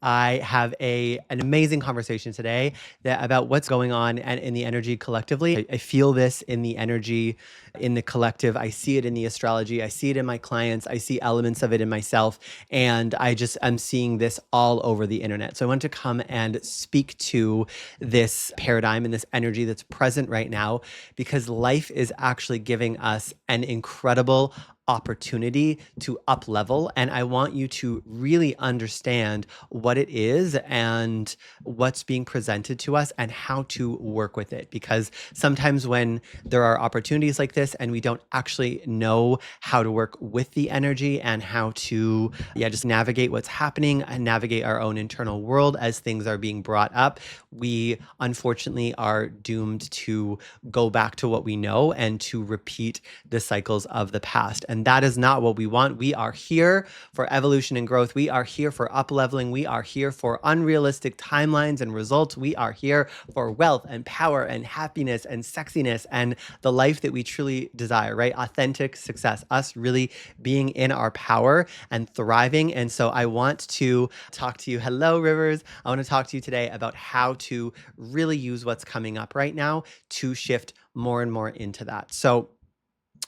I have an amazing conversation today about what's going on and in the energy collectively. I feel this in the energy in the collective. I see it in the astrology. I see it in my clients. I see elements of it in myself. And I just am seeing this all over the internet. So I want to come and speak to this paradigm and this energy that's present right now because life is actually giving us an incredible opportunity to up level. And I want you to really understand what it is and what's being presented to us and how to work with it. Because sometimes when there are opportunities like this and we don't actually know how to work with the energy and how to, just navigate what's happening and navigate our own internal world as things are being brought up, we unfortunately are doomed to go back to what we know and to repeat the cycles of the past. And that is not what we want. We are here for evolution and growth. We are here for up leveling. We are here for unrealistic timelines and results. We are here for wealth and power and happiness and sexiness and the life that we truly desire, right? Authentic success, us really being in our power and thriving. And so I want to talk to you. Hello, Rivers. I want to talk to you today about how to really use what's coming up right now to shift more and more into that. So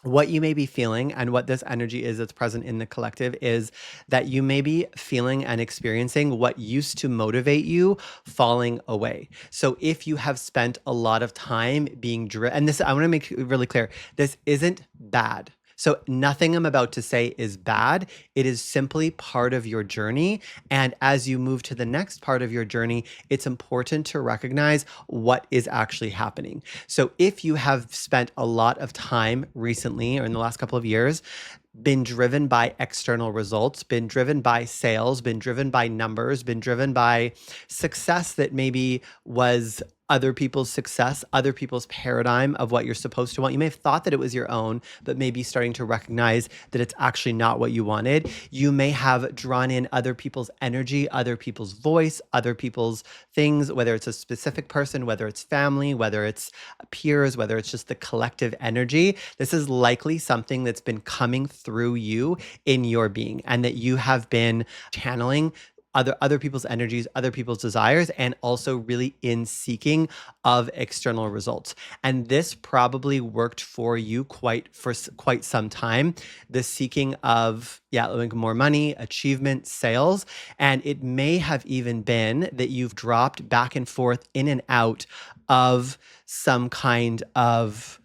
what you may be feeling and what this energy is that's present in the collective is that you may be feeling and experiencing what used to motivate you falling away. So if you have spent a lot of time being driven, and this, I want to make it really clear, this isn't bad. So nothing I'm about to say is bad. It is simply part of your journey. And as you move to the next part of your journey, it's important to recognize what is actually happening. So if you have spent a lot of time recently or in the last couple of years, been driven by external results, been driven by sales, been driven by numbers, been driven by success that maybe was other people's success, other people's paradigm of what you're supposed to want. You may have thought that it was your own, but maybe starting to recognize that it's actually not what you wanted. You may have drawn in other people's energy, other people's voice, other people's things, whether it's a specific person, whether it's family, whether it's peers, whether it's just the collective energy. This is likely something that's been coming through you in your being and that you have been channeling other people's energies, other people's desires, and also really in seeking of external results. And this probably worked for you for quite some time. The seeking of like more money, achievement, sales, and it may have even been that you've dropped back and forth in and out of some kind of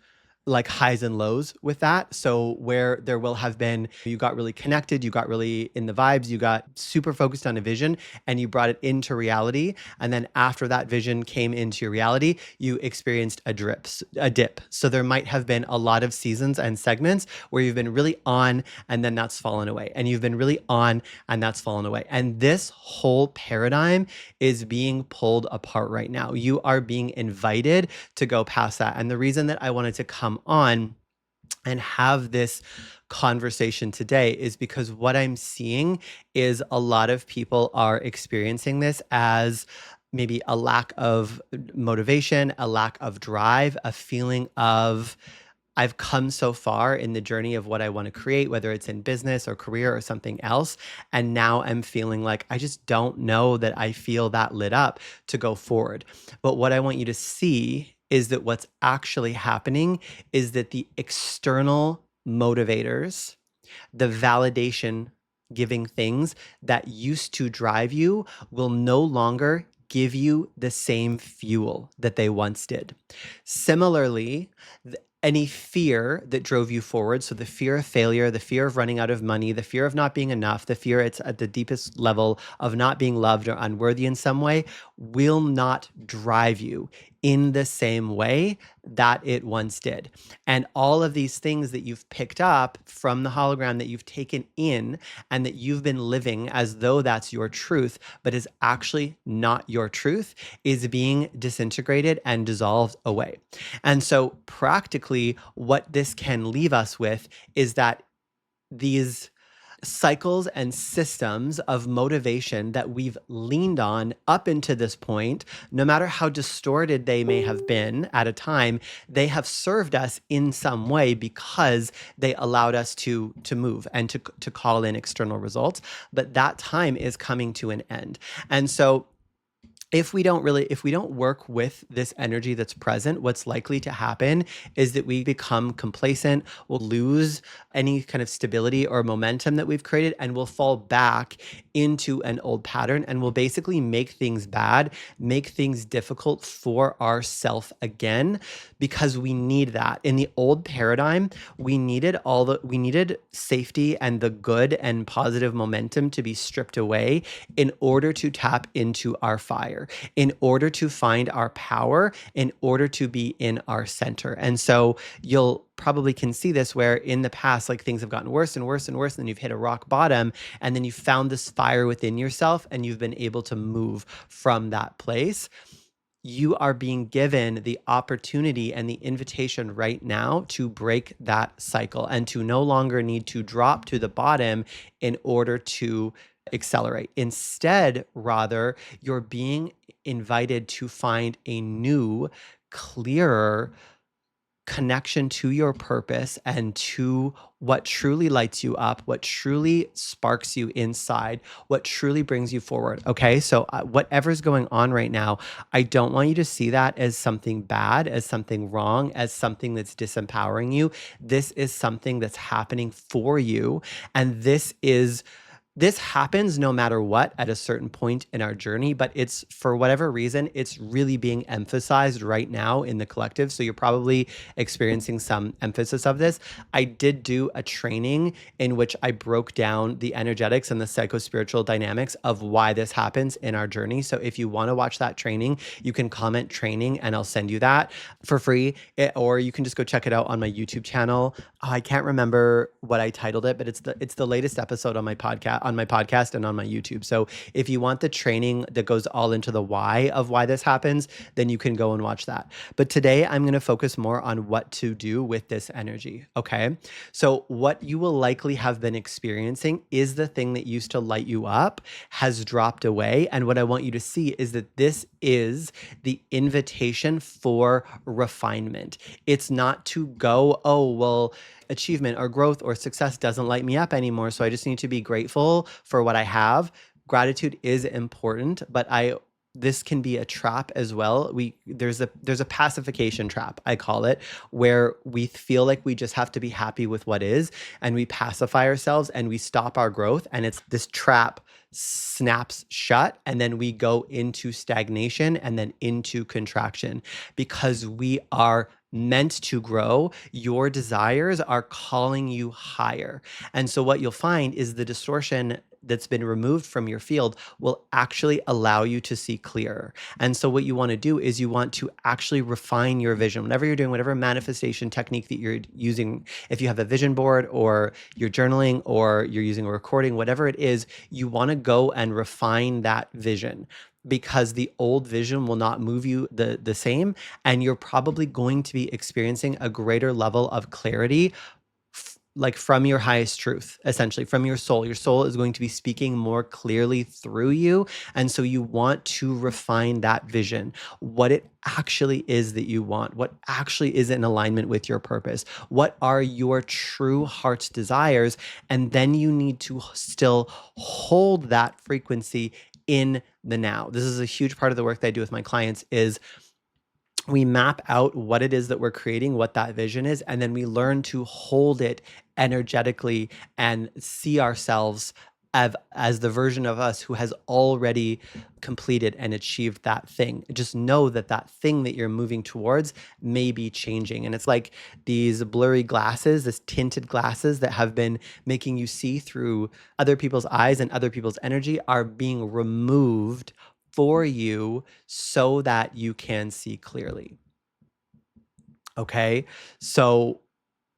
like highs and lows with that. So where there will have been, you got really connected, you got really in the vibes, you got super focused on a vision and you brought it into reality. And then after that vision came into your reality, you experienced a dip. So there might have been a lot of seasons and segments where you've been really on and then that's fallen away. And you've been really on and that's fallen away. And this whole paradigm is being pulled apart right now. You are being invited to go past that. And the reason that I wanted to come on and have this conversation today is because what I'm seeing is a lot of people are experiencing this as maybe a lack of motivation, a lack of drive, a feeling of I've come so far in the journey of what I want to create, whether it's in business or career or something else. And now I'm feeling like I just don't know that I feel that lit up to go forward. But what I want you to see is that what's actually happening is that the external motivators, the validation giving things that used to drive you will no longer give you the same fuel that they once did. Similarly, any fear that drove you forward, so the fear of failure, the fear of running out of money, the fear of not being enough, the fear it's at the deepest level of not being loved or unworthy in some way, will not drive you in the same way that it once did. And all of these things that you've picked up from the hologram that you've taken in and that you've been living as though that's your truth, but is actually not your truth, is being disintegrated and dissolved away. And so practically what this can leave us with is that these cycles and systems of motivation that we've leaned on up into this point, no matter how distorted they may have been at a time, they have served us in some way because they allowed us to move and to call in external results. But that time is coming to an end. And so if we don't work with this energy that's present, what's likely to happen is that we become complacent, we'll lose any kind of stability or momentum that we've created, and we'll fall back into an old pattern, and we'll basically make things bad, make things difficult for ourself again, because we need that. In the old paradigm, we needed safety and the good and positive momentum to be stripped away in order to tap into our fire, in order to find our power, in order to be in our center. And so you'll probably can see this where in the past, like things have gotten worse and worse and worse, and then you've hit a rock bottom, and then you found this fire within yourself, and you've been able to move from that place. You are being given the opportunity and the invitation right now to break that cycle and to no longer need to drop to the bottom in order to accelerate. Instead, rather, you're being invited to find a new, clearer connection to your purpose and to what truly lights you up, what truly sparks you inside, what truly brings you forward. Okay. So, whatever's going on right now, I don't want you to see that as something bad, as something wrong, as something that's disempowering you. This is something that's happening for you. And this happens no matter what at a certain point in our journey, but it's for whatever reason, it's really being emphasized right now in the collective. So you're probably experiencing some emphasis of this. I did do a training in which I broke down the energetics and the psycho-spiritual dynamics of why this happens in our journey. So if you want to watch that training, you can comment training and I'll send you that for free, or you can just go check it out on my YouTube channel. Oh, I can't remember what I titled it, but it's the latest episode on my podcast and on my YouTube. So if you want the training that goes all into the why of why this happens, then you can go and watch that. But today I'm going to focus more on what to do with this energy. Okay. So what you will likely have been experiencing is the thing that used to light you up has dropped away. And what I want you to see is that this is the invitation for refinement. It's not to go, oh, well, achievement or growth or success doesn't light me up anymore, so I just need to be grateful for what I have. Gratitude is important, but this can be a trap as well. There's a pacification trap, I call it, where we feel like we just have to be happy with what is, and we pacify ourselves and we stop our growth, and it's this trap snaps shut, and then we go into stagnation and then into contraction because we are meant to grow. Your desires are calling you higher. And so what you'll find is the distortion that's been removed from your field will actually allow you to see clearer. And so what you want to do is you want to actually refine your vision. Whatever you're doing, whatever manifestation technique that you're using, if you have a vision board or you're journaling or you're using a recording, whatever it is, you want to go and refine that vision, because the old vision will not move you the same, and you're probably going to be experiencing a greater level of clarity, like from your highest truth, essentially from your soul. Your soul is going to be speaking more clearly through you. And so you want to refine that vision, what it actually is that you want, what actually is in alignment with your purpose, what are your true heart's desires. And then you need to still hold that frequency in the now. This is a huge part of the work that I do with my clients is we map out what it is that we're creating, what that vision is, and then we learn to hold it energetically and see ourselves as the version of us who has already completed and achieved that thing. Just know that that thing that you're moving towards may be changing. And it's like these blurry glasses, this tinted glasses that have been making you see through other people's eyes and other people's energy are being removed for you so that you can see clearly. Okay. So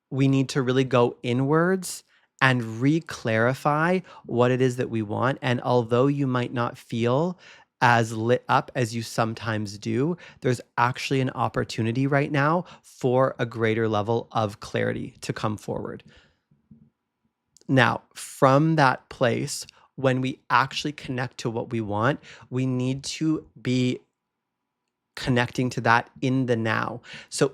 we need to really go inwards and re-clarify what it is that we want. And although you might not feel as lit up as you sometimes do, there's actually an opportunity right now for a greater level of clarity to come forward. Now, from that place, when we actually connect to what we want, we need to be connecting to that in the now. So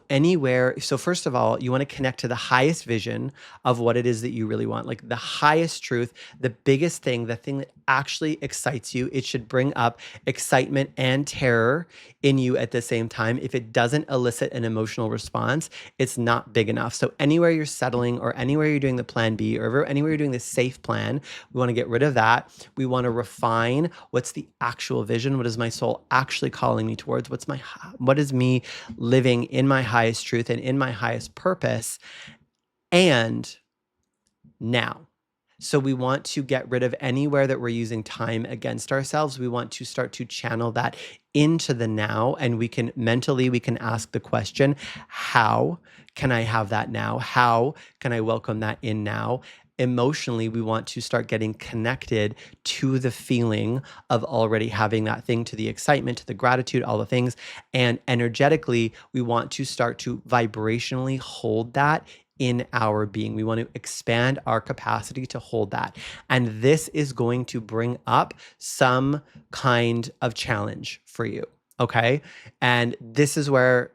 first of all, you want to connect to the highest vision of what it is that you really want, like the highest truth, the biggest thing, the thing that actually excites you. It should bring up excitement and terror in you at the same time. If it doesn't elicit an emotional response, it's not big enough. So anywhere you're settling or anywhere you're doing the plan B or anywhere you're doing the safe plan, we want to get rid of that. We want to refine what's the actual vision. What is my soul actually calling me towards? What is me living in my highest truth and in my highest purpose? And now. So we want to get rid of anywhere that we're using time against ourselves. We want to start to channel that into the now, and we can ask the question, how can I have that now? How can I welcome that in now? Emotionally, we want to start getting connected to the feeling of already having that thing, to the excitement, to the gratitude, all the things. And energetically, we want to start to vibrationally hold that in our being. We want to expand our capacity to hold that. And this is going to bring up some kind of challenge for you. Okay. And this is where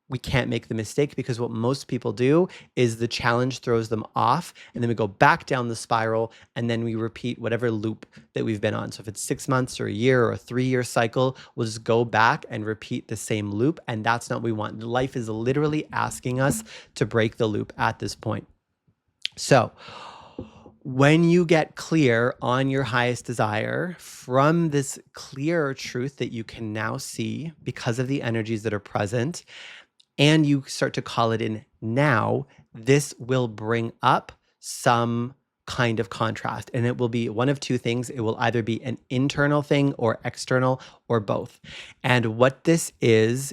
we can't make the mistake, because what most people do is the challenge throws them off, and then we go back down the spiral, and then we repeat whatever loop that we've been on. So if it's 6 months or a year or a 3-year cycle, we'll just go back and repeat the same loop. And that's not what we want. Life is literally asking us to break the loop at this point. So when you get clear on your highest desire from this clearer truth that you can now see because of the energies that are present, and you start to call it in now, this will bring up some kind of contrast. And it will be one of two things. It will either be an internal thing or external or both. And what this is,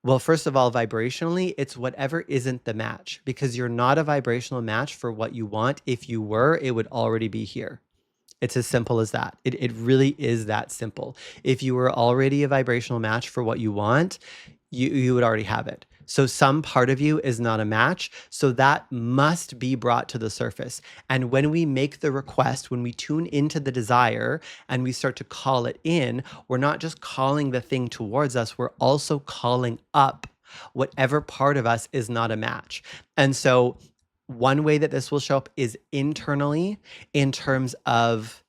well, first of all, vibrationally, it's whatever isn't the match, because you're not a vibrational match for what you want. If you were, it would already be here. It's as simple as that. It really is that simple. If you were already a vibrational match for what you want, you would already have it. So some part of you is not a match. So that must be brought to the surface. And when we make the request, when we tune into the desire and we start to call it in, we're not just calling the thing towards us, we're also calling up whatever part of us is not a match. And so one way that this will show up is internally, in terms of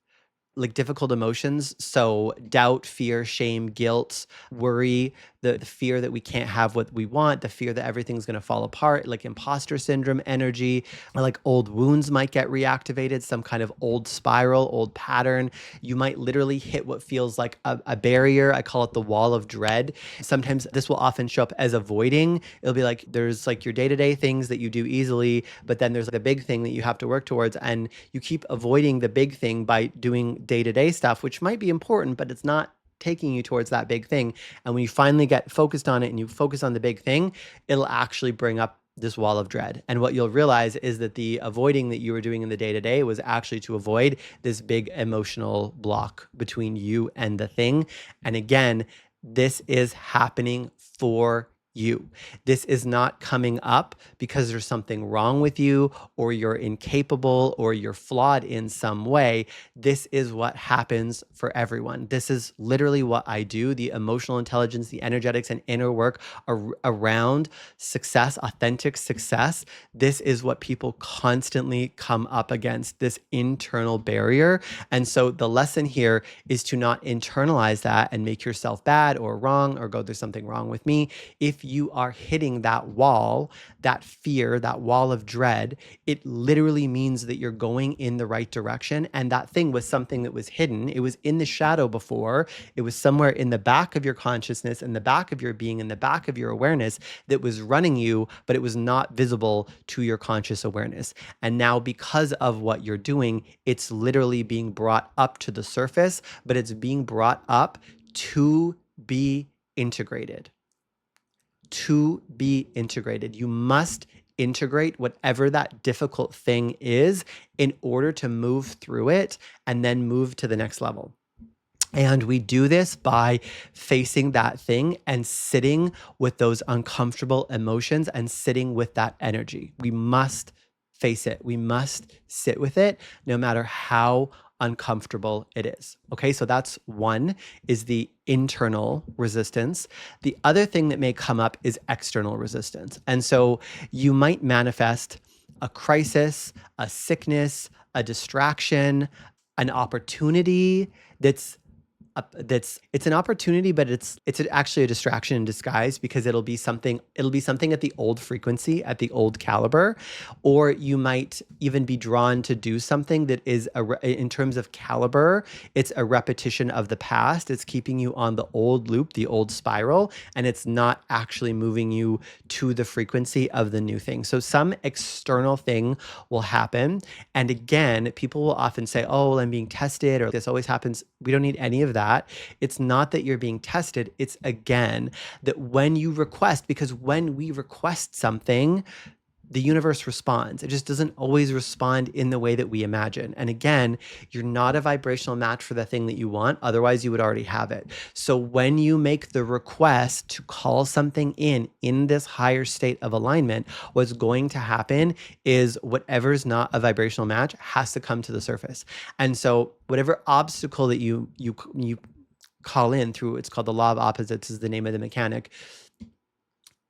like difficult emotions. So doubt, fear, shame, guilt, worry, the fear that we can't have what we want, the fear that everything's going to fall apart, like imposter syndrome energy, or like old wounds might get reactivated, some kind of old spiral, old pattern. You might literally hit what feels like a barrier. I call it the wall of dread. Sometimes this will often show up as avoiding. It'll be like there's like your day-to-day things that you do easily, but then there's like a big thing that you have to work towards, and you keep avoiding the big thing by doing day-to-day stuff, which might be important, but it's not taking you towards that big thing. And when you finally get focused on it and you focus on the big thing, it'll actually bring up this wall of dread. And what you'll realize is that the avoiding that you were doing in the day-to-day was actually to avoid this big emotional block between you and the thing. And again, this is happening for you. This is not coming up because there's something wrong with you, or you're incapable, or you're flawed in some way. This is what happens for everyone. This is literally what I do. The emotional intelligence, the energetics, and inner work around success, authentic success. This is what people constantly come up against, this internal barrier. And so the lesson here is to not internalize that and make yourself bad or wrong, or go, there's something wrong with me. If you are hitting that wall, that fear, that wall of dread, it literally means that you're going in the right direction. And that thing was something that was hidden. It was in the shadow before. It was somewhere in the back of your consciousness, in the back of your being, in the back of your awareness, that was running you, but it was not visible to your conscious awareness. And now, because of what you're doing, it's literally being brought up to the surface, but it's being brought up to be integrated. To be integrated. You must integrate whatever that difficult thing is in order to move through it and then move to the next level. And we do this by facing that thing and sitting with those uncomfortable emotions and sitting with that energy. We must face it. We must sit with it no matter how uncomfortable it is. Okay, so that's one, is the internal resistance. The other thing that may come up is external resistance. And so you might manifest a crisis, a sickness, a distraction, an opportunity that's it's an opportunity, but actually a distraction in disguise, because it'll be something at the old frequency, at the old caliber, or you might even be drawn to do something that is in terms of caliber, it's a repetition of the past. It's keeping you on the old loop, the old spiral, and it's not actually moving you to the frequency of the new thing. So some external thing will happen, and again, people will often say, "Oh, well, I'm being tested," or "This always happens." We don't need any of that. It's not that you're being tested. It's again that when you request, because when we request something, the universe responds. It just doesn't always respond in the way that we imagine. And again, you're not a vibrational match for the thing that you want. Otherwise, you would already have it. So when you make the request to call something in this higher state of alignment, what's going to happen is whatever's not a vibrational match has to come to the surface. And so whatever obstacle that you call in through, it's called the law of opposites, is the name of the mechanic.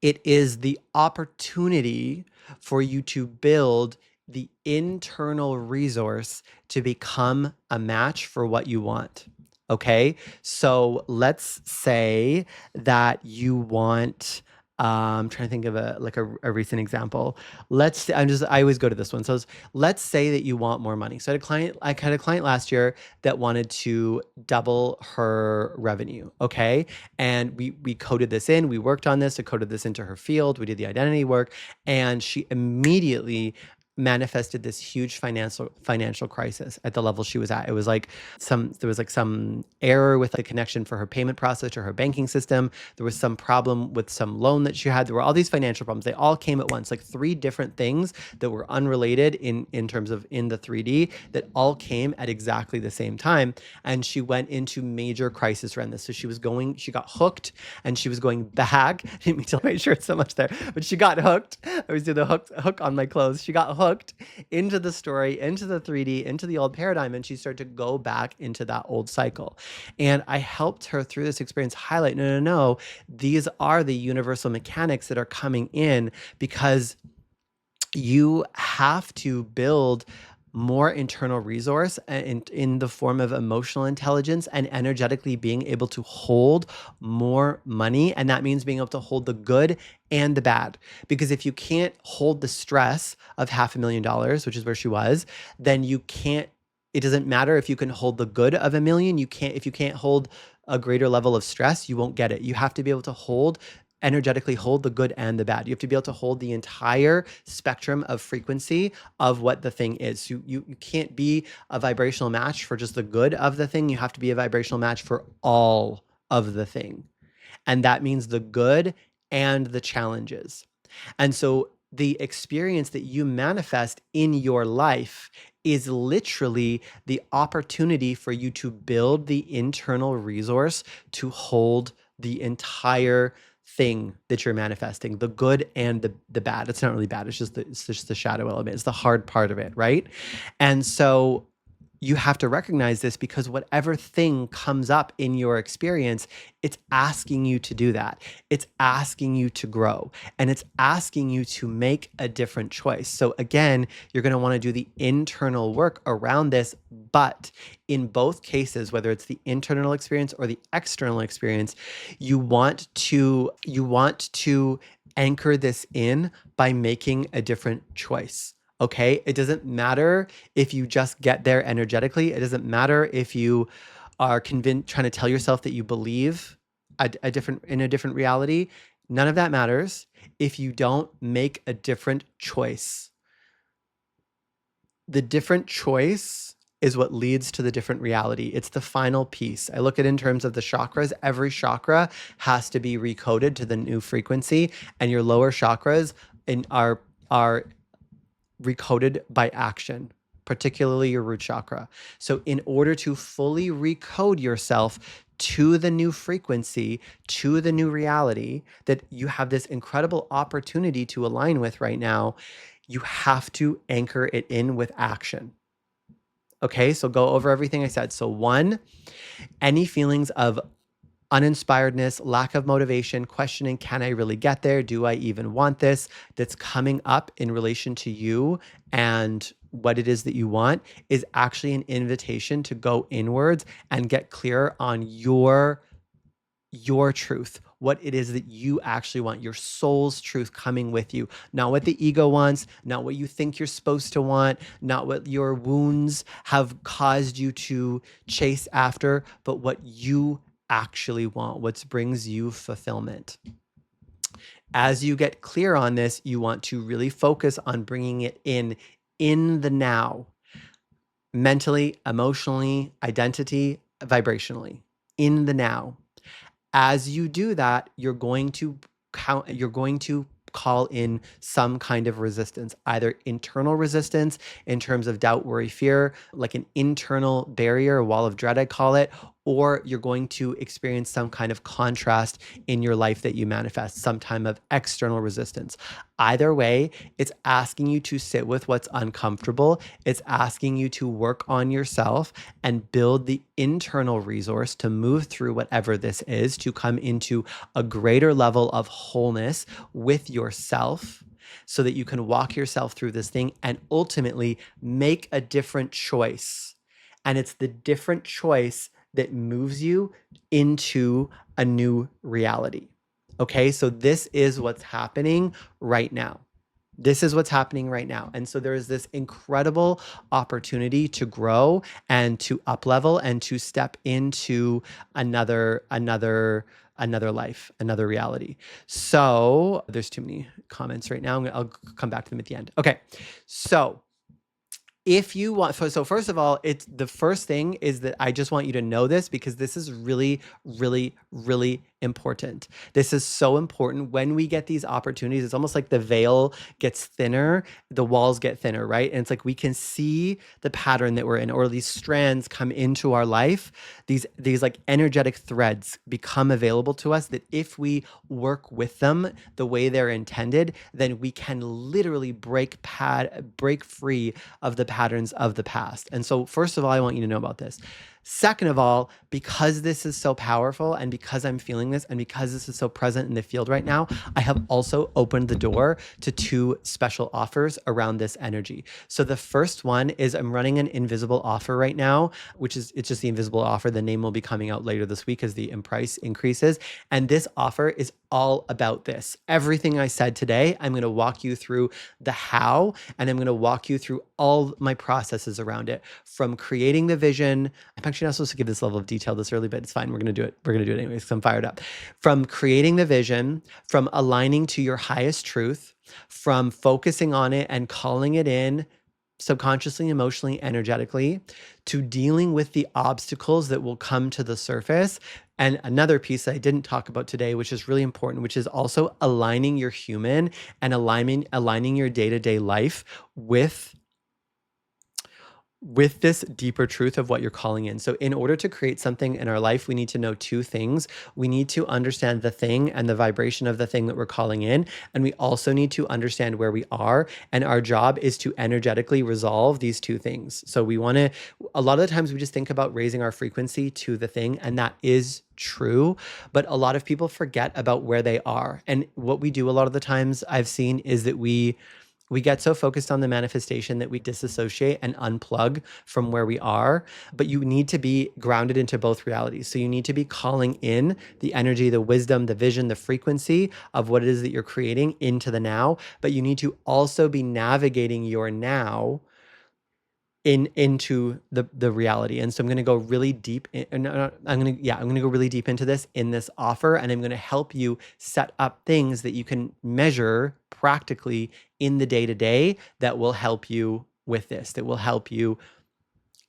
It is the opportunity for you to build the internal resource to become a match for what you want. Okay. So let's say that you want, I'm trying to think of a recent example. I always go to this one. So let's say that you want more money. So I had a client last year that wanted to double her revenue. Okay. And we coded this in, we worked on this, I coded this into her field, we did the identity work, and she immediately manifested this huge financial crisis at the level she was at. It was like there was like some error with the connection for her payment process or her banking system. There was some problem with some loan that she had. There were all these financial problems. They all came at once, like three different things that were unrelated in terms of in the 3D, that all came at exactly the same time. And she went into major crisis around this. So she got hooked, and she was going back. I didn't mean to make sure it's so much there, but she got hooked. I always do the hook on my clothes. She got hooked into the story, into the 3D, into the old paradigm, and she started to go back into that old cycle. And I helped her through this experience highlight, no, these are the universal mechanics that are coming in, because you have to build more internal resource in the form of emotional intelligence and energetically being able to hold more money. And that means being able to hold the good and the bad. Because if you can't hold the stress of $500,000, which is where she was, then it doesn't matter if you can hold the good of $1 million. If you can't hold a greater level of stress, you won't get it. You have to be able to energetically hold the good and the bad. You have to be able to hold the entire spectrum of frequency of what the thing is. You can't be a vibrational match for just the good of the thing. You have to be a vibrational match for all of the thing. And that means the good and the challenges. And so the experience that you manifest in your life is literally the opportunity for you to build the internal resource to hold the entire thing that you're manifesting, the good and the bad. It's not really bad. It's just the shadow element. It's the hard part of it, right? And so you have to recognize this, because whatever thing comes up in your experience, it's asking you to do that. It's asking you to grow, and it's asking you to make a different choice. So again, you're going to want to do the internal work around this, but in both cases, whether it's the internal experience or the external experience, you want to anchor this in by making a different choice. Okay. It doesn't matter if you just get there energetically. It doesn't matter if you are trying to tell yourself that you believe in a different reality. None of that matters if you don't make a different choice. The different choice is what leads to the different reality. It's the final piece. I look at it in terms of the chakras. Every chakra has to be recoded to the new frequency, and your lower chakras are recoded by action. particularly your root chakra. So in order to fully recode yourself to the new frequency, to the new reality that you have this incredible opportunity to align with right now, you have to anchor it in with action. Okay, so go over everything I said. So one, any feelings of uninspiredness, lack of motivation, questioning, can I really get there? Do I even want this? That's coming up in relation to you and what it is that you want is actually an invitation to go inwards and get clear on your truth, what it is that you actually want, your soul's truth coming with you, not what the ego wants, not what you think you're supposed to want, not what your wounds have caused you to chase after, but what you actually want, what brings you fulfillment. As you get clear on this, you want to really focus on bringing it in the now, mentally, emotionally, identity, vibrationally, in the now. As you do that, you're going to call in some kind of resistance, either internal resistance in terms of doubt, worry, fear, like an internal barrier, a wall of dread, I call it, or you're going to experience some kind of contrast in your life that you manifest, some time of external resistance. Either way, it's asking you to sit with what's uncomfortable. It's asking you to work on yourself and build the internal resource to move through whatever this is, to come into a greater level of wholeness with yourself so that you can walk yourself through this thing and ultimately make a different choice. And it's the different choice that moves you into a new reality. Okay, so this is what's happening right now. This is what's happening right now. And so there is this incredible opportunity to grow and to up level and to step into another life, another reality. So there's too many comments right now. I'll come back to them at the end. Okay. So if you want, so first of all, it's the first thing is that I just want you to know this because this is really, really, really important. This is so important. When we get these opportunities, it's almost like the veil gets thinner, the walls get thinner, right? And it's like we can see the pattern that we're in, or these strands come into our life. These like energetic threads become available to us that if we work with them the way they're intended, then we can literally break free of the patterns of the past. And so first of all, I want you to know about this. Second of all, because this is so powerful and because I'm feeling this and because this is so present in the field right now, I have also opened the door to 2 special offers around this energy. So the first one is I'm running an invisible offer right now, it's just the invisible offer. The name will be coming out later this week as the price increases. And this offer is all about this. Everything I said today, I'm going to walk you through the how, and I'm going to walk you through all my processes around it, from creating the vision. I'm actually not supposed to give this level of detail this early, but it's fine. We're going to do it. We're going to do it anyways because I'm fired up. From creating the vision, from aligning to your highest truth, from focusing on it and calling it in subconsciously, emotionally, energetically, to dealing with the obstacles that will come to the surface. And another piece that I didn't talk about today, which is really important, which is also aligning your human and aligning your day-to-day life with this deeper truth of what you're calling in. So in order to create something in our life, we need to know 2 things. We need to understand the thing and the vibration of the thing that we're calling in. And we also need to understand where we are. And our job is to energetically resolve these 2 things. So a lot of the times we just think about raising our frequency to the thing, and that is true. But a lot of people forget about where they are. And what we do a lot of the times I've seen is that we get so focused on the manifestation that we disassociate and unplug from where we are. But you need to be grounded into both realities. So you need to be calling in the energy, the wisdom, the vision, the frequency of what it is that you're creating into the now. But you need to also be navigating your now into the reality. And so I'm going to go really deep I'm going to go really deep into this in this offer, and I'm going to help you set up things that you can measure practically in the day-to-day that will help you with this, that will help you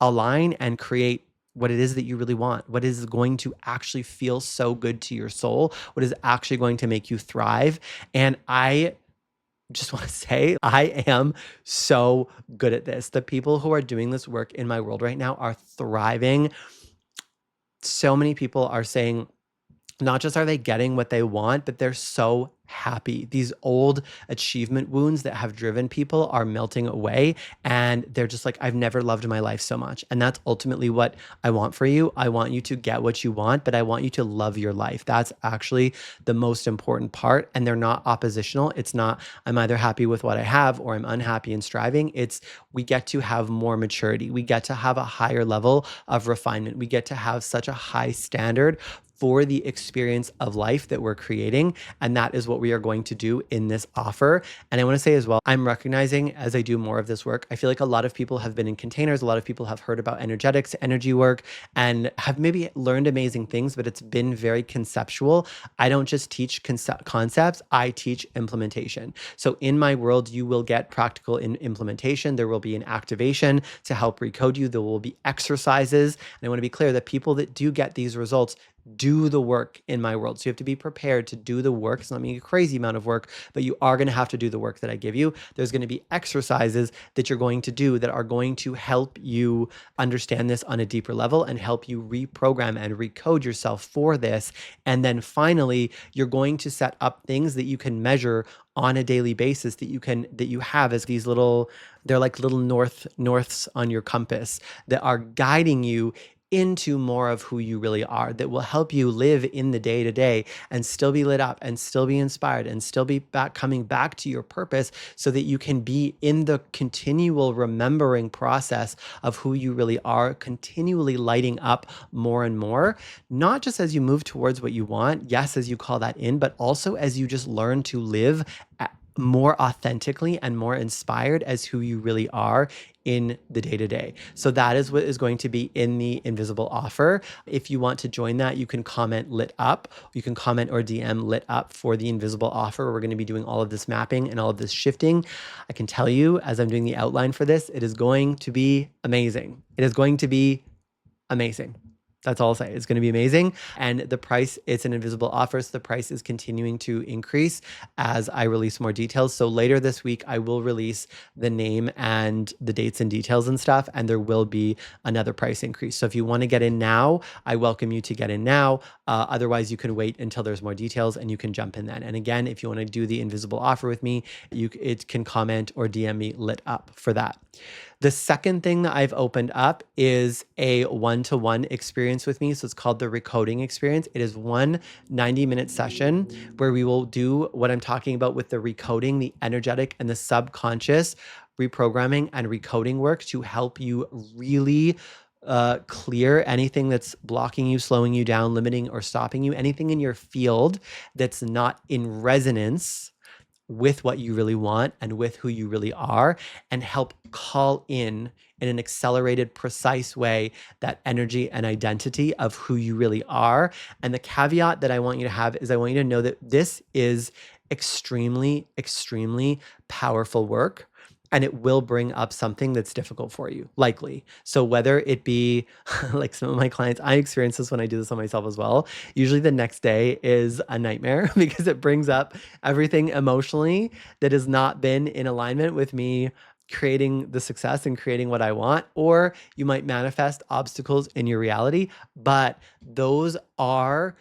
align and create what it is that you really want, what is going to actually feel so good to your soul, what is actually going to make you thrive. And I just want to say I am so good at this. The people who are doing this work in my world right now are thriving. So many people are saying, not just are they getting what they want, but they're so happy. These old achievement wounds that have driven people are melting away. And they're just like, I've never loved my life so much. And that's ultimately what I want for you. I want you to get what you want, but I want you to love your life. That's actually the most important part. And they're not oppositional. It's not, I'm either happy with what I have or I'm unhappy and striving. It's, we get to have more maturity. We get to have a higher level of refinement. We get to have such a high standard for the experience of life that we're creating. And that is what we are going to do in this offer. And I want to say as well, I'm recognizing as I do more of this work, I feel like a lot of people have been in containers. A lot of people have heard about energetics, energy work, and have maybe learned amazing things, but it's been very conceptual. I don't just teach concepts, I teach implementation. So in my world, you will get practical implementation. There will be an activation to help recode you. There will be exercises. And I want to be clear that people that do get these results do the work in my world. So you have to be prepared to do the work. It's not mean a crazy amount of work, but you are going to have to do the work that I give you. There's going to be exercises that you're going to do that are going to help you understand this on a deeper level and help you reprogram and recode yourself for this. And then finally, you're going to set up things that you can measure on a daily basis that you have as these little, they're like little norths on your compass that are guiding you into more of who you really are, that will help you live in the day to day and still be lit up and still be inspired and still be coming back to your purpose, so that you can be in the continual remembering process of who you really are, continually lighting up more and more, not just as you move towards what you want, yes, as you call that in, but also as you just learn to live more authentically and more inspired as who you really are in the day-to-day. So that is what is going to be in the invisible offer. If you want to join that, you can comment lit up. You can comment or DM lit up for the invisible offer. We're going to be doing all of this mapping and all of this shifting. I can tell you, as I'm doing the outline for this, it is going to be amazing. It is going to be amazing. That's all I'll say. It's going to be amazing. And the price, it's an invisible offer. So the price is continuing to increase as I release more details. So later this week, I will release the name and the dates and details and stuff. And there will be another price increase. So if you want to get in now, I welcome you to get in now. Otherwise, you can wait until there's more details and you can jump in then. And again, if you want to do the invisible offer with me, it can comment or DM me lit up for that. The second thing that I've opened up is a one-to-one experience with me. So it's called the Recoding Experience. It is one 90-minute session where we will do what I'm talking about with the recoding, the energetic and the subconscious reprogramming and recoding work to help you really clear anything that's blocking you, slowing you down, limiting or stopping you, anything in your field that's not in resonance with what you really want and with who you really are, and help call in an accelerated, precise way that energy and identity of who you really are. And the caveat that I want you to have is I want you to know that this is extremely, extremely powerful work. And it will bring up something that's difficult for you, likely. So whether it be like some of my clients, I experience this when I do this on myself as well. Usually the next day is a nightmare because it brings up everything emotionally that has not been in alignment with me creating the success and creating what I want. Or you might manifest obstacles in your reality, but those are,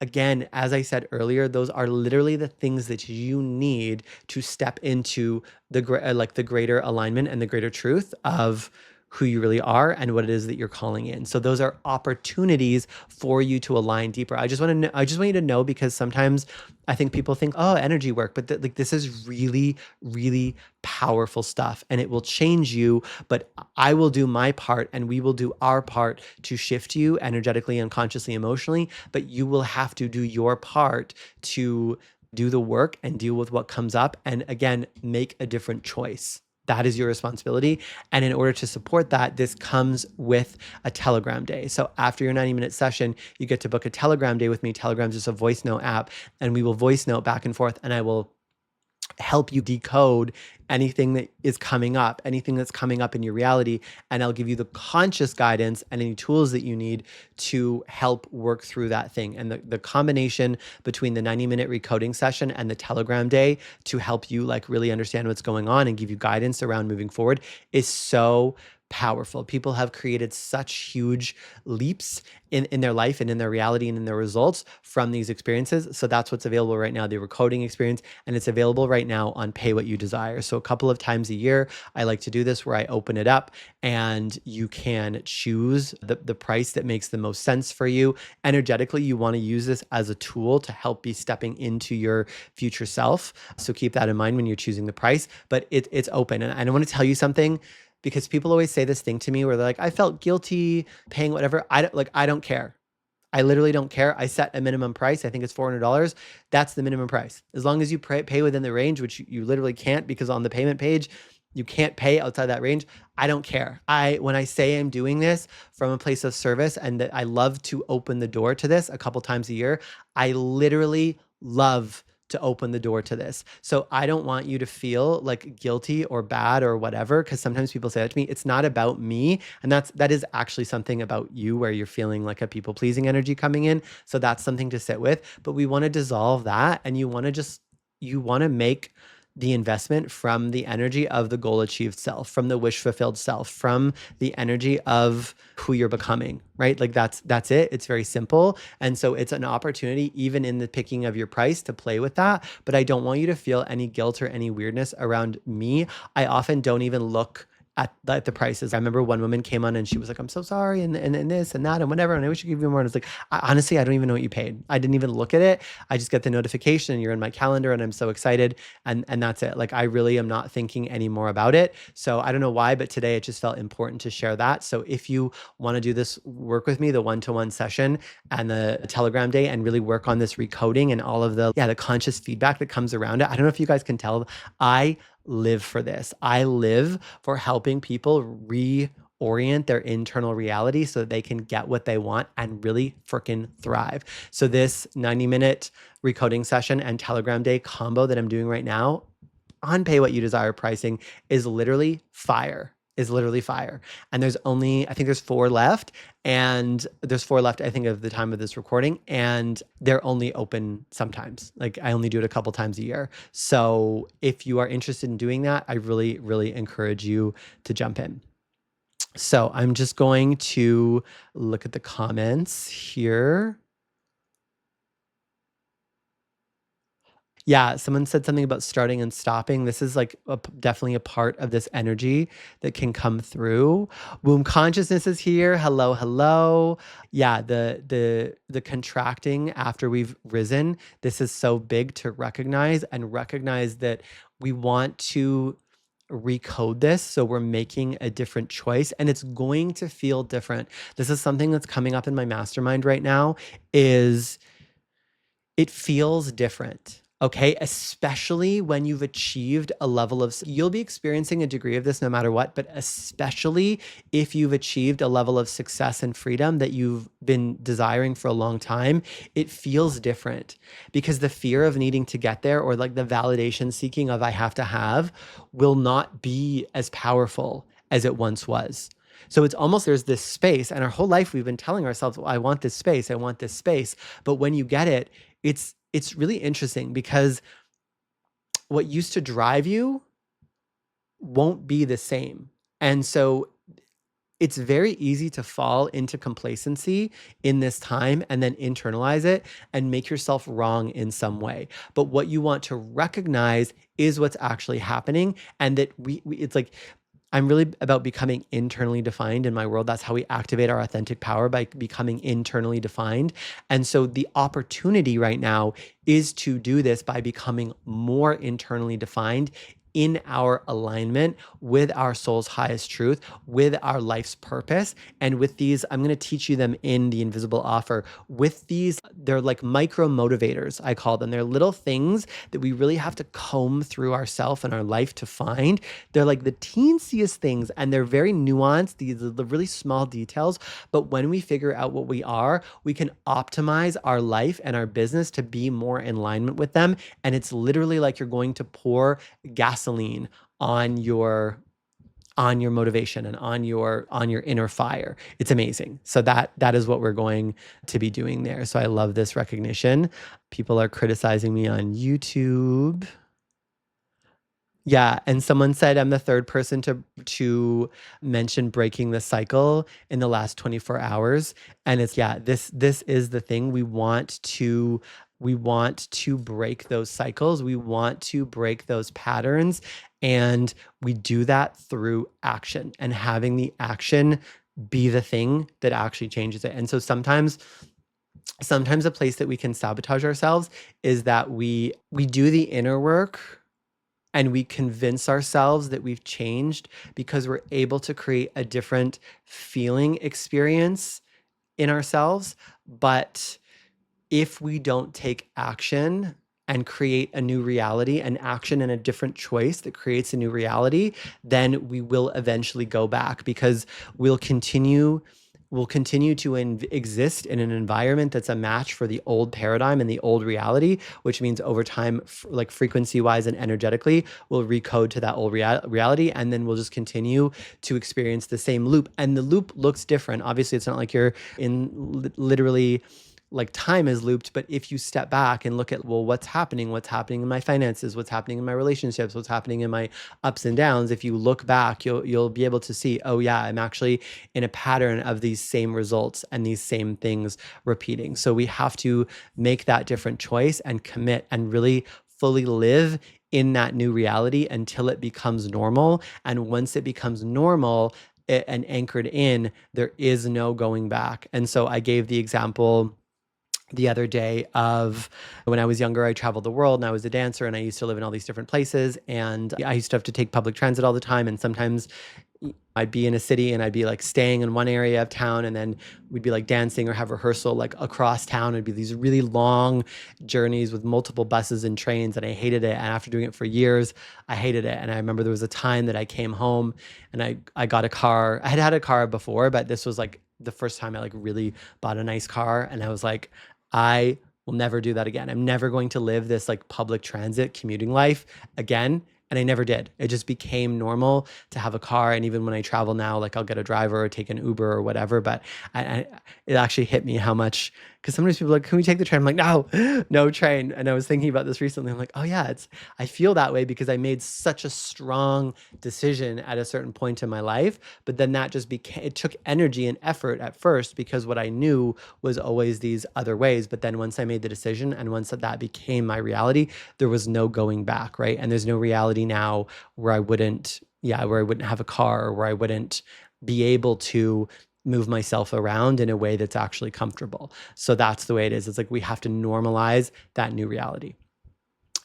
again, as I said earlier, those are literally the things that you need to step into the greater alignment and the greater truth of who you really are and what it is that you're calling in. So those are opportunities for you to align deeper. I just want you to know, because sometimes I think people think, oh, energy work, but this is really, really powerful stuff and it will change you. But I will do my part and we will do our part to shift you energetically, unconsciously, emotionally. But you will have to do your part to do the work and deal with what comes up. And again, make a different choice. That is your responsibility. And in order to support that, this comes with a Telegram day. So after your 90-minute session, you get to book a Telegram day with me. Telegram is just a voice note app, and we will voice note back and forth, and I will help you decode anything that is coming up, anything that's coming up in your reality. And I'll give you the conscious guidance and any tools that you need to help work through that thing. And the combination between the 90-minute recoding session and the Telegram day to help you like really understand what's going on and give you guidance around moving forward is so powerful. People have created such huge leaps in their life and in their reality and in their results from these experiences. So that's what's available right now, the recoding experience, and it's available right now on Pay What You Desire. So a couple of times a year, I like to do this where I open it up and you can choose the price that makes the most sense for you. Energetically, you want to use this as a tool to help be stepping into your future self. So keep that in mind when you're choosing the price, but it's open. And I want to tell you something, because people always say this thing to me where they're like, I felt guilty paying whatever. I don't care. I literally don't care. I set a minimum price. I think it's $400. That's the minimum price. As long as you pay within the range, which you literally can't, because on the payment page, you can't pay outside that range. I don't care. When I say I'm doing this from a place of service and that I love to open the door to this a couple times a year, I literally love to open the door to this. So I don't want you to feel like guilty or bad or whatever, because sometimes people say that to me. It's not about me. And that is actually something about you where you're feeling like a people pleasing energy coming in. So that's something to sit with. But we want to dissolve that. And you want to make the investment from the energy of the goal achieved self, from the wish fulfilled self, from the energy of who you're becoming, right? Like that's it. It's very simple. And so it's an opportunity, even in the picking of your price, to play with that. But I don't want you to feel any guilt or any weirdness around me. I often don't even look at the prices. I remember one woman came on and she was like, I'm so sorry, and this and that and whatever, and I wish I could give you more. And it's like, honestly, I don't even know what you paid. I didn't even look at it. I just get the notification and you're in my calendar and I'm so excited, and that's it. Like, I really am not thinking any more about it. So I don't know why, but today it just felt important to share that. So if you want to do this work with me, the one-to-one session and the Telegram day, and really work on this recoding and all of the conscious feedback that comes around it. I don't know if you guys can tell, I live for this. I live for helping people reorient their internal reality so that they can get what they want and really freaking thrive. So this 90-minute recoding session and Telegram day combo that I'm doing right now on Pay What You Desire pricing is literally fire. And I think there's 4 left. And there's 4 left, I think, of the time of this recording. And they're only open sometimes. Like, I only do it a couple times a year. So if you are interested in doing that, I really, really encourage you to jump in. So I'm just going to look at the comments here. Yeah, someone said something about starting and stopping. This is like definitely a part of this energy that can come through. Womb consciousness is here. Hello, hello. Yeah, the contracting after we've risen. This is so big to recognize, and recognize that we want to recode this, so we're making a different choice, and it's going to feel different. This is something that's coming up in my mastermind right now. Is it feels different. Okay. Especially when you've achieved a level of, you'll be experiencing a degree of this no matter what, but especially if you've achieved a level of success and freedom that you've been desiring for a long time, it feels different, because the fear of needing to get there, or like the validation seeking of I have to have, will not be as powerful as it once was. So it's almost, there's this space, and our whole life we've been telling ourselves, well, I want this space, I want this space. But when you get it, it's really interesting, because what used to drive you won't be the same. And so it's very easy to fall into complacency in this time and then internalize it and make yourself wrong in some way. But what you want to recognize is what's actually happening, and that it's like, I'm really about becoming internally defined in my world. That's how we activate our authentic power, by becoming internally defined. And so the opportunity right now is to do this by becoming more internally defined in our alignment with our soul's highest truth, with our life's purpose. And with these, I'm going to teach you them in the Invisible Offer. With these, they're like micro motivators, I call them. They're little things that we really have to comb through ourself and our life to find. They're like the teensiest things, and they're very nuanced. These are the really small details. But when we figure out what we are, we can optimize our life and our business to be more in alignment with them. And it's literally like you're going to pour gasoline on your motivation and on your inner fire. It's amazing. So that is what we're going to be doing there. So I love this recognition. People are criticizing me on YouTube. Yeah, and someone said I'm the third person to mention breaking the cycle in the last 24 hours. And it's, yeah, this is the thing. We want to break those cycles. We want to break those patterns, and we do that through action, and having the action be the thing that actually changes it. And so sometimes a place that we can sabotage ourselves is that we do the inner work and we convince ourselves that we've changed because we're able to create a different feeling experience in ourselves. But if we don't take action and create a new reality, an action and a different choice that creates a new reality, then we will eventually go back, because we'll continue to exist in an environment that's a match for the old paradigm and the old reality, which means over time, like frequency wise and energetically, we'll recode to that old reality, and then we'll just continue to experience the same loop. And the loop looks different. Obviously, it's not like you're in literally like time is looped, but if you step back and look at, well, what's happening in my finances, what's happening in my relationships, what's happening in my ups and downs, if you look back, you'll be able to see, oh yeah, I'm actually in a pattern of these same results and these same things repeating. So we have to make that different choice and commit and really fully live in that new reality until it becomes normal. And once it becomes normal and anchored in, there is no going back. And so I gave the example the other day of when I was younger, I traveled the world and I was a dancer, and I used to live in all these different places, and I used to have to take public transit all the time. And sometimes I'd be in a city and I'd be like staying in one area of town, and then we'd be like dancing or have rehearsal like across town. It'd be these really long journeys with multiple buses and trains, and I hated it. And after doing it for years, I hated it. And I remember there was a time that I came home and I got a car. I had had a car before, but this was like the first time I like really bought a nice car, and I was like, I will never do that again. I'm never going to live this like public transit commuting life again. And I never did. It just became normal to have a car. And even when I travel now, like I'll get a driver or take an Uber or whatever. But it actually hit me how much, because sometimes people are like, can we take the train? I'm like, no, no train. And I was thinking about this recently. I'm like, oh yeah, I feel that way because I made such a strong decision at a certain point in my life. But then that just became, it took energy and effort at first, because what I knew was always these other ways. But then once I made the decision and once that became my reality, there was no going back, right? And there's no reality now where I wouldn't, yeah, where I wouldn't have a car, or where I wouldn't be able to move myself around in a way that's actually comfortable. So that's the way it is. It's like we have to normalize that new reality.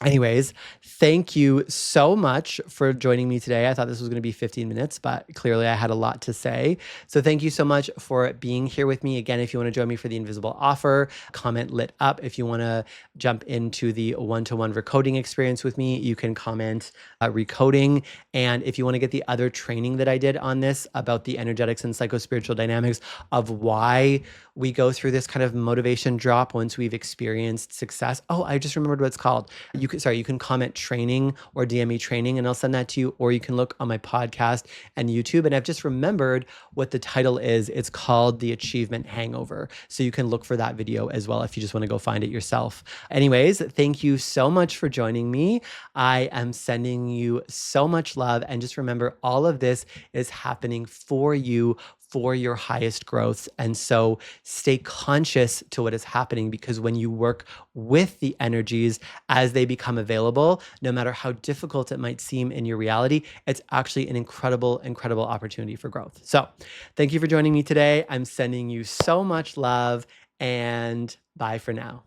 Anyways, thank you so much for joining me today. I thought this was going to be 15 minutes, but clearly I had a lot to say. So thank you so much for being here with me. Again, if you want to join me for the Invisible Offer, comment lit up. If you want to jump into the one-to-one recoding experience with me, you can comment recoding. And if you want to get the other training that I did on this about the energetics and psychospiritual dynamics of why we go through this kind of motivation drop once we've experienced success. Oh, I just remembered what it's called. You can comment training or DM me training and I'll send that to you, or you can look on my podcast and YouTube. And I've just remembered what the title is. It's called The Achievement Hangover. So you can look for that video as well if you just want to go find it yourself. Anyways, thank you so much for joining me. I am sending you so much love. And just remember, all of this is happening for you, for your highest growths. And so stay conscious to what is happening, because when you work with the energies as they become available, no matter how difficult it might seem in your reality, it's actually an incredible, incredible opportunity for growth. So thank you for joining me today. I'm sending you so much love, and bye for now.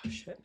Oh, shit.